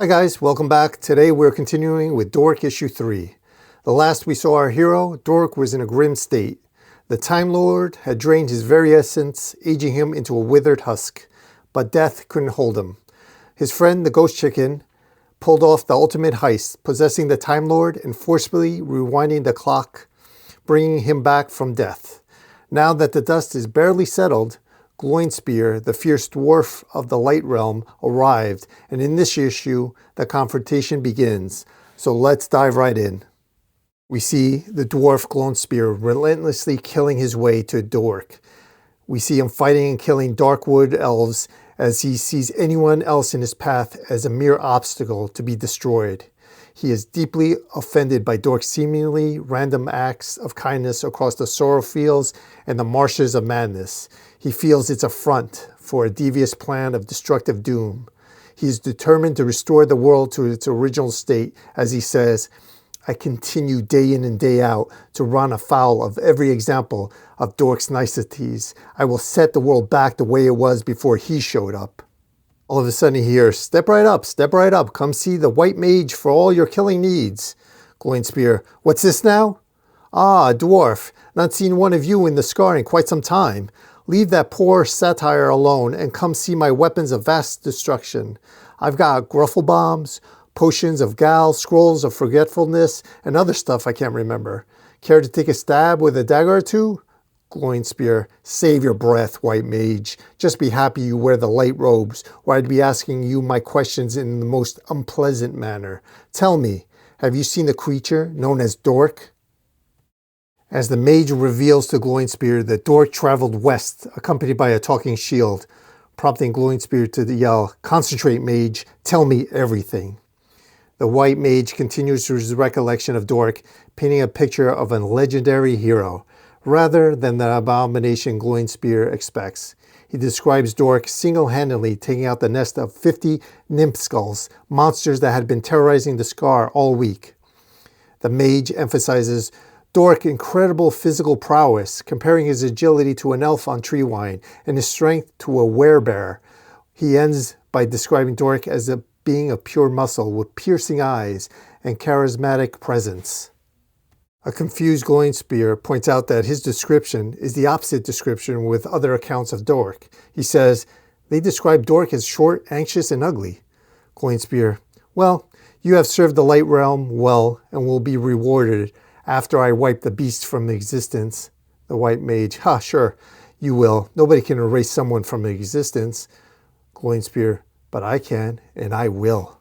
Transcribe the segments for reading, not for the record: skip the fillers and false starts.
Hi guys, welcome back. Today we're continuing with Dork issue 3. The last we saw our hero, Dork was in a grim state. The Time Lord had drained his very essence, aging him into a withered husk. But death couldn't hold him. His friend, the Ghost Chicken, pulled off the ultimate heist, possessing the Time Lord and forcefully rewinding the clock, bringing him back from death. Now that the dust is barely settled, GloinSpear, the fierce dwarf of the Light Realm, arrived, and in this issue, the confrontation begins. So let's dive right in. We see the dwarf GloinSpear relentlessly killing his way to Dork. We see him fighting and killing Darkwood elves as he sees anyone else in his path as a mere obstacle to be destroyed. He is deeply offended by Dork's seemingly random acts of kindness across the Sorrow Fields and the Marshes of Madness. He feels it's a front for a devious plan of destructive doom. He is determined to restore the world to its original state, as he says, "I continue day in and day out to run afoul of every example of Dork's niceties. I will set the world back the way it was before he showed up." All of a sudden he hears, step right up, come see the white mage for all your killing needs." GloinSpear, "What's this now?" "Ah, dwarf, not seen one of you in the scar in quite some time. Leave that poor satire alone and come see my weapons of vast destruction. I've got gruffle bombs, potions of gal, scrolls of forgetfulness, and other stuff I can't remember. Care to take a stab with a dagger or two?" GloinSpear, "Save your breath, white mage. Just be happy you wear the light robes, or I'd be asking you my questions in the most unpleasant manner. Tell me, have you seen the creature known as Dork?" As the mage reveals to GloinSpear that Dork traveled west, accompanied by a talking shield, prompting GloinSpear to yell, "Concentrate, mage, tell me everything." The white mage continues his recollection of Dork, painting a picture of a legendary hero, rather than the abomination GloinSpear expects. He describes Dork single-handedly taking out the nest of 50 nymph skulls, monsters that had been terrorizing the Scar all week. The mage emphasizes Dork's incredible physical prowess, comparing his agility to an elf on Treewine and his strength to a werebear. He ends by describing Dork as a being of pure muscle with piercing eyes and charismatic presence. A confused GloinSpear points out that his description is the opposite description with other accounts of Dork. He says, "They describe Dork as short, anxious, and ugly." GloinSpear, "Well, you have served the Light Realm well and will be rewarded after I wipe the beast from existence." The white mage, "Ha, sure, you will. Nobody can erase someone from existence." GloinSpear, "But I can, and I will."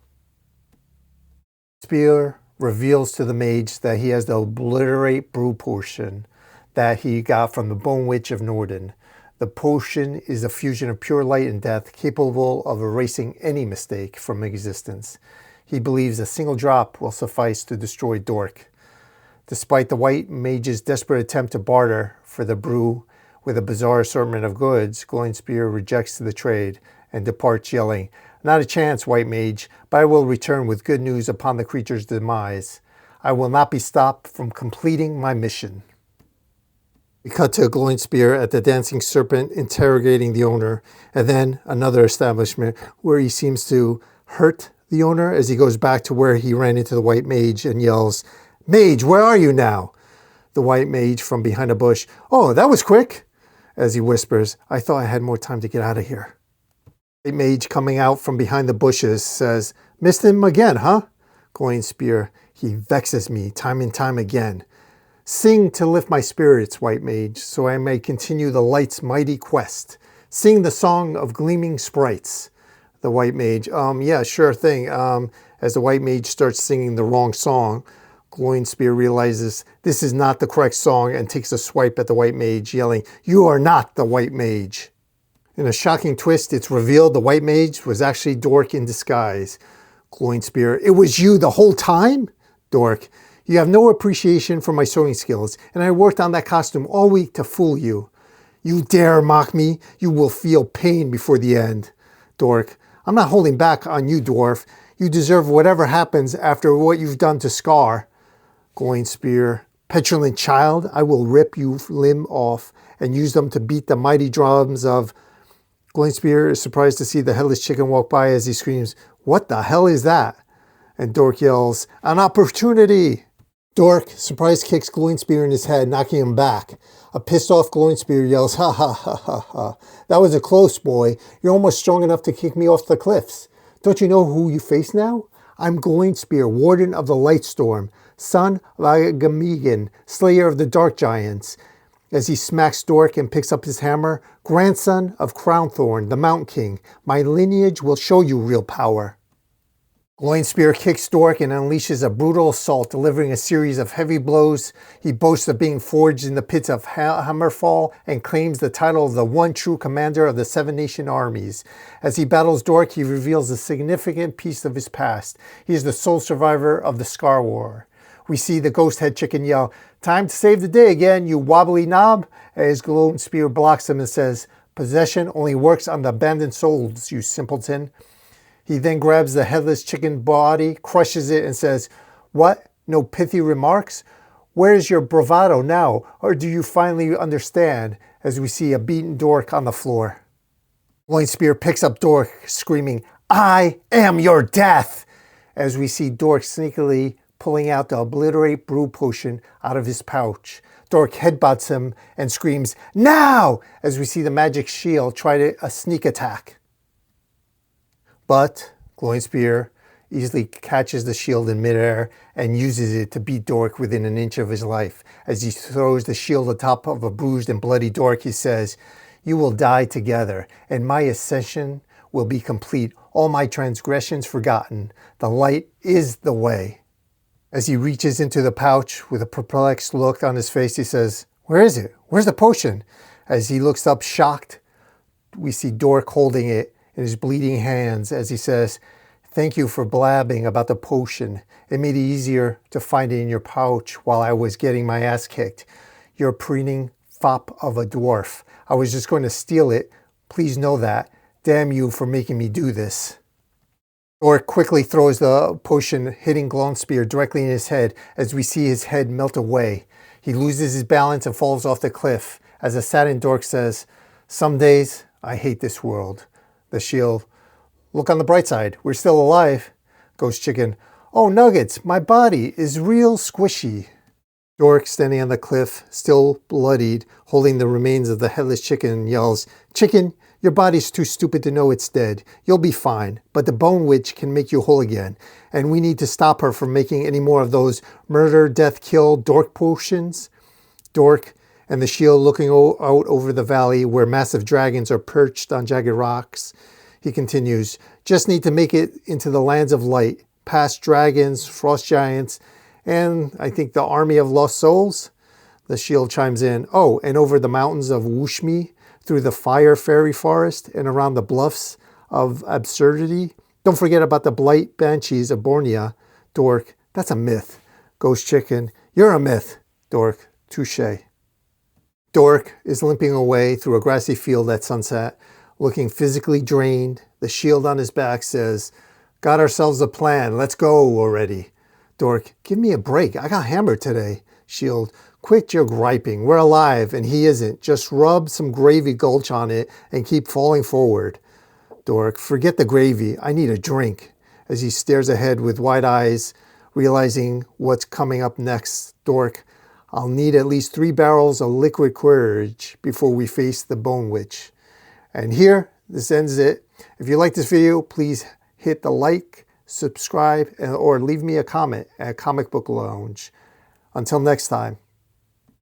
Spear reveals to the mage that he has the Obliterate Brew potion that he got from the Bone Witch of Norden. The potion is a fusion of pure light and death, capable of erasing any mistake from existence. He believes a single drop will suffice to destroy Dork. Despite the white mage's desperate attempt to barter for the brew with a bizarre assortment of goods, GloinSpear rejects the trade and departs yelling, "Not a chance, white mage, but I will return with good news upon the creature's demise. I will not be stopped from completing my mission." We cut to GloinSpear at the Dancing Serpent interrogating the owner, and then another establishment where he seems to hurt the owner as he goes back to where he ran into the white mage and yells, "Mage, where are you now?" The white mage from behind a bush, "Oh, that was quick," as he whispers, "I thought I had more time to get out of here." The mage coming out from behind the bushes says, "Missed him again, huh?" GloinSpear, "He vexes me time and time again. Sing to lift my spirits, white mage, so I may continue the light's mighty quest. Sing the song of gleaming sprites." The white mage, "Yeah, sure thing." As the white mage starts singing the wrong song, GloinSpear realizes this is not the correct song and takes a swipe at the white mage, yelling, "You are not the white mage." In a shocking twist, it's revealed the white mage was actually Dork in disguise. GloinSpear, "It was you the whole time?" Dork, "You have no appreciation for my sewing skills, and I worked on that costume all week to fool you. You dare mock me? You will feel pain before the end." Dork, "I'm not holding back on you, dwarf. You deserve whatever happens after what you've done to Scar." GloinSpear, "Petulant child, I will rip you limb off and use them to beat the mighty drums of..." GloinSpear is surprised to see the headless chicken walk by as he screams, "What the hell is that?" And Dork yells, "An opportunity!" Dork surprise kicks GloinSpear in his head, knocking him back. A pissed off GloinSpear yells, "Ha ha ha ha ha. That was a close, boy. You're almost strong enough to kick me off the cliffs. Don't you know who you face now? I'm GloinSpear, Warden of the Lightstorm, son of Imagecomics, Slayer of the Dark Giants." As he smacks Dork and picks up his hammer, "Grandson of Crownthorn, the Mountain King. My lineage will show you real power." GloinSpear kicks Dork and unleashes a brutal assault, delivering a series of heavy blows. He boasts of being forged in the pits of Hammerfall and claims the title of the one true commander of the Seven Nation armies. As he battles Dork, he reveals a significant piece of his past. He is the sole survivor of the Scar War. We see the ghost head chicken yell, "Time to save the day again, you wobbly knob," as GloinSpear blocks him and says, "Possession only works on the abandoned souls, you simpleton." He then grabs the headless chicken body, crushes it, and says, "What? No pithy remarks? Where's your bravado now? Or do you finally understand?" As we see a beaten Dork on the floor. GloinSpear picks up Dork, screaming, "I am your death!" As we see Dork sneakily pulling out the Obliterate Brew potion out of his pouch. Dork headbutts him and screams, "Now!" as we see the magic shield try a sneak attack. But GloinSpear easily catches the shield in midair and uses it to beat Dork within an inch of his life. As he throws the shield atop of a bruised and bloody Dork, he says, "You will die together, and my ascension will be complete, all my transgressions forgotten. The light is the way." As he reaches into the pouch with a perplexed look on his face, he says, "Where is it? Where's the potion?" As he looks up shocked, we see Dork holding it in his bleeding hands as he says, "Thank you for blabbing about the potion. It made it easier to find it in your pouch while I was getting my ass kicked. You're a preening fop of a dwarf. I was just going to steal it. Please know that. Damn you for making me do this." Dork quickly throws the potion, hitting GloinSpear directly in his head as we see his head melt away. He loses his balance and falls off the cliff. As a saddened Dork says, "Some days I hate this world." The shield, "Look on the bright side. We're still alive." Ghost Chicken, "Oh, Nuggets, my body is real squishy." Dork, standing on the cliff, still bloodied, holding the remains of the headless chicken, yells, "Chicken, your body's too stupid to know it's dead. You'll be fine, but the Bone Witch can make you whole again, and we need to stop her from making any more of those murder, death, kill Dork potions." Dork and the shield looking out over the valley where massive dragons are perched on jagged rocks. He continues, "Just need to make it into the lands of light, past dragons, frost giants, and I think the army of lost souls." The shield chimes in, "Oh, and over the mountains of Wushmi, through the fire fairy forest, and around the bluffs of absurdity. Don't forget about the blight banshees of Bornea." Dork, "That's a myth." Ghost Chicken, "You're a myth." Dork, "Touche." Dork is limping away through a grassy field at sunset, looking physically drained. The shield on his back says, "Got ourselves a plan. Let's go already." Dork, "Give me a break. I got hammered today." Shield, "Quit your griping. We're alive, and he isn't. Just rub some gravy gulch on it and keep falling forward." Dork, "Forget the gravy. I need a drink." As he stares ahead with wide eyes, realizing what's coming up next, Dork, "I'll need at least 3 barrels of liquid courage before we face the Bone Witch." And here, this ends it. If you like this video, please hit the like, subscribe, or leave me a comment at Comic Book Lounge. Until next time.